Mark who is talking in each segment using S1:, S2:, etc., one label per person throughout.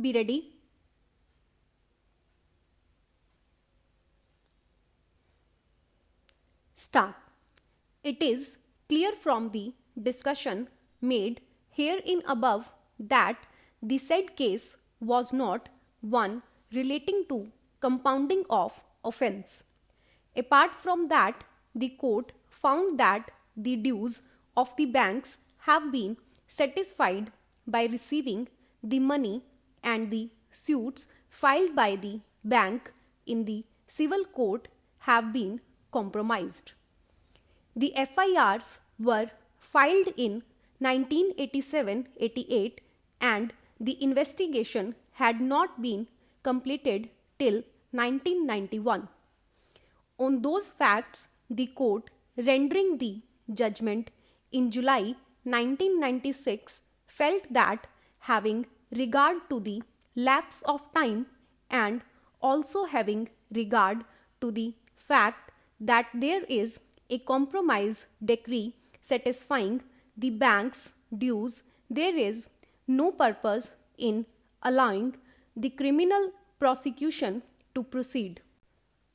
S1: be ready? Start. It is clear from the discussion made herein above that the said case was not one relating to compounding of offence. Apart from that, the court found that the dues of the banks have been satisfied by receiving the money, and the suits filed by the bank in the civil court have been compromised. The FIRs were filed in 1987-88 and the investigation had not been completed till 1991. On those facts, the court rendering the judgment in July 1996 felt that having regard to the lapse of time and also having regard to the fact that there is a compromise decree satisfying the bank's dues, there is no purpose in allowing the criminal prosecution to proceed.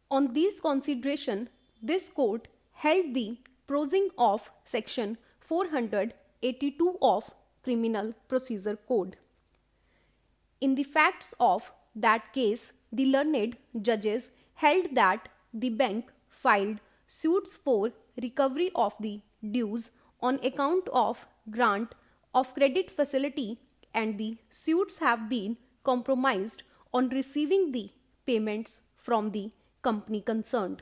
S1: On these consideration, this court held the prosing of section 482 of Criminal Procedure Code. In the facts of that case, the learned judges held that the bank filed suits for recovery of the dues on account of grant of credit facility, and the suits have been compromised on receiving the payments from the company concerned.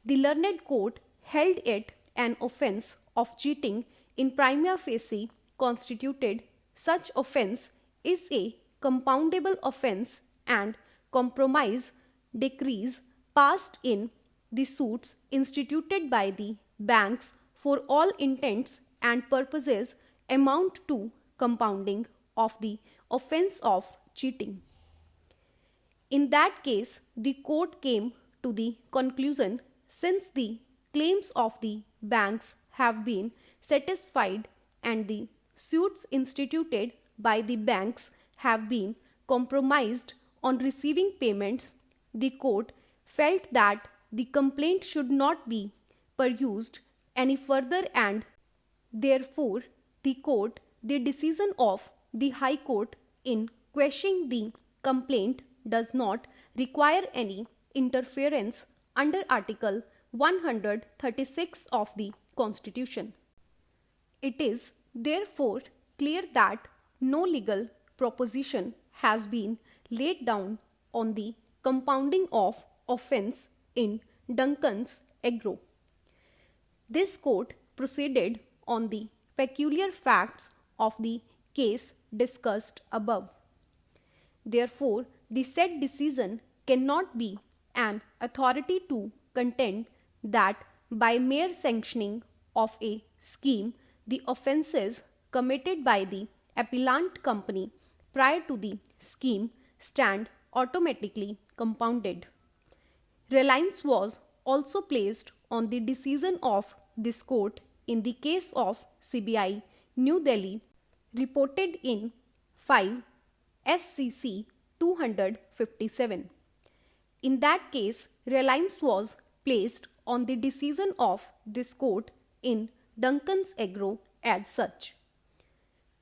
S1: The learned court held it an offence of cheating in prima facie constituted. Such offence is a compoundable offence, and compromise decrees passed in the suits instituted by the banks for all intents and purposes amount to compounding of the offence of cheating. In that case, the court came to the conclusion, since the claims of the banks have been satisfied and the suits instituted by the banks have been compromised on receiving payments, the court felt that the complaint should not be pursued any further, and therefore the decision of the High Court in questioning the complaint does not require any interference under Article 136 of the Constitution. It is therefore clear that no legal proposition has been laid down on the compounding of offence in Duncan's Agro. This court proceeded on the peculiar facts of the case discussed above. Therefore, the said decision cannot be an authority to contend that by mere sanctioning of a scheme, the offences committed by the appellant company prior to the scheme stand automatically compounded. Reliance was also placed on the decision of this court in the case of CBI New Delhi, reported in 5 SCC 257. In that case, reliance was placed on the decision of this court in Duncan's Agro as such.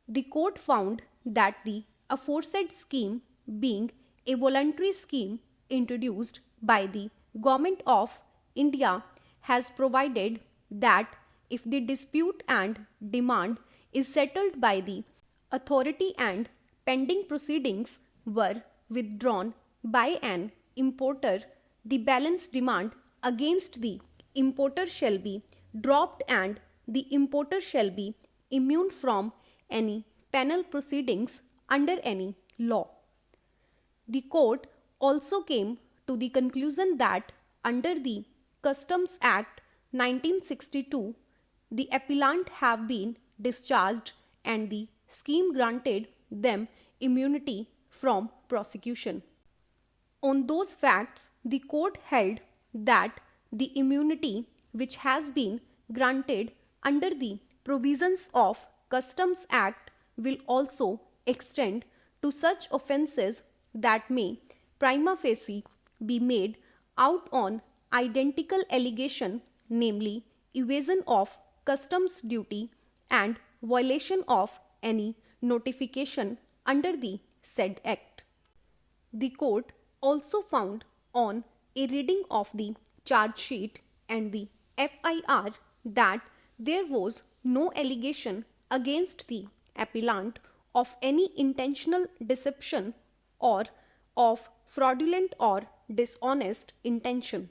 S1: The court found that the aforesaid scheme, being a voluntary scheme introduced by the Government of India, has provided that if the dispute and demand is settled by the authority and pending proceedings were withdrawn by an importer, the balance demand against the importer shall be dropped and the importer shall be immune from any penal proceedings under any law. The court also came to the conclusion that under the Customs Act 1962, the appellant have been discharged and the scheme granted them immunity from prosecution. On those facts, the court held that the immunity which has been granted under the provisions of Customs Act will also extend to such offences that may prima facie be made out on identical allegation, namely evasion of customs duty and violation of any notification under the said Act. The court also found on a reading of the charge sheet and the FIR that there was no allegation against the appellant of any intentional deception or of fraudulent or dishonest intention.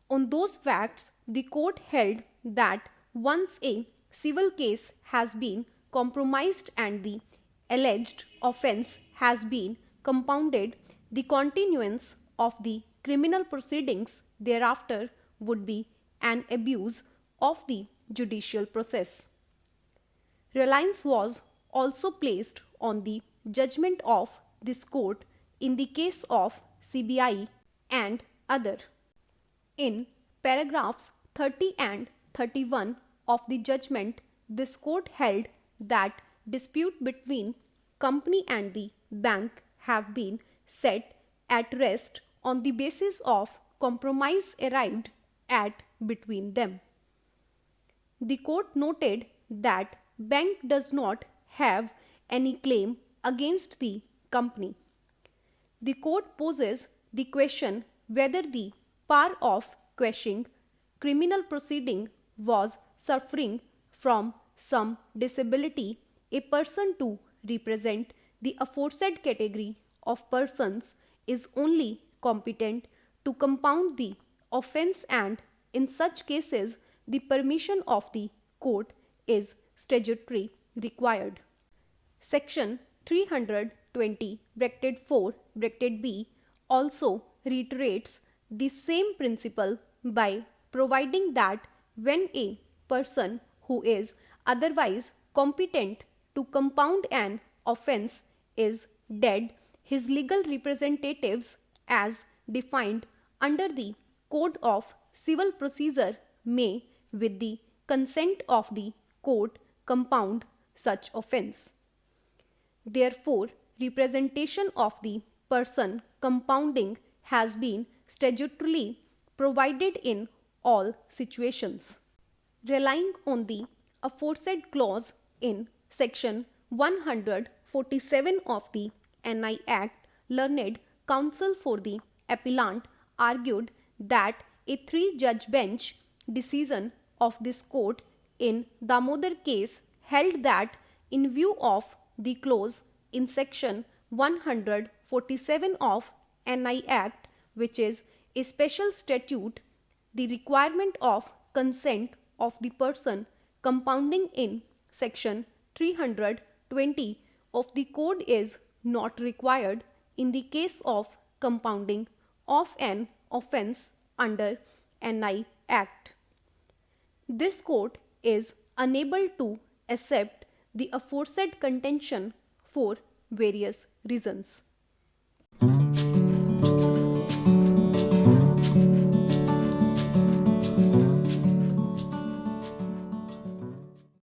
S1: On those facts, the court held that once a civil case has been compromised and the alleged offence has been compounded, the continuance of the criminal proceedings thereafter would be an abuse of the judicial process. Reliance was also placed on the judgment of this court in the case of CBI and other. In paragraphs 30 and 31 of the judgment, this court held that dispute between company and the bank have been set at rest on the basis of compromise arrived at between them. The court noted that bank does not have any claim against the company. The court poses the question whether the power of quashing criminal proceeding was suffering from some disability a person to represent the aforesaid category of persons is only competent to compound the offence, and in such cases the permission of the court is statutory required. Section 320(4)(b) also reiterates the same principle by providing that when a person who is otherwise competent to compound an offence is dead, his legal representatives as defined under the Code of Civil Procedure may, with the consent of the court, compound such offence. Therefore, representation of the person compounding has been statutorily provided in all situations. Relying on the aforesaid clause in section 147 of the NI Act, learned counsel for the appellant argued that a 3-judge bench decision of this court in Damodar case held that in view of the clause in section 147 of NI Act, which is a special statute, the requirement of consent of the person compounding in section 320 of the code is not required in the case of compounding of an offence under NI Act. This court is unable to accept the aforesaid contention for various reasons.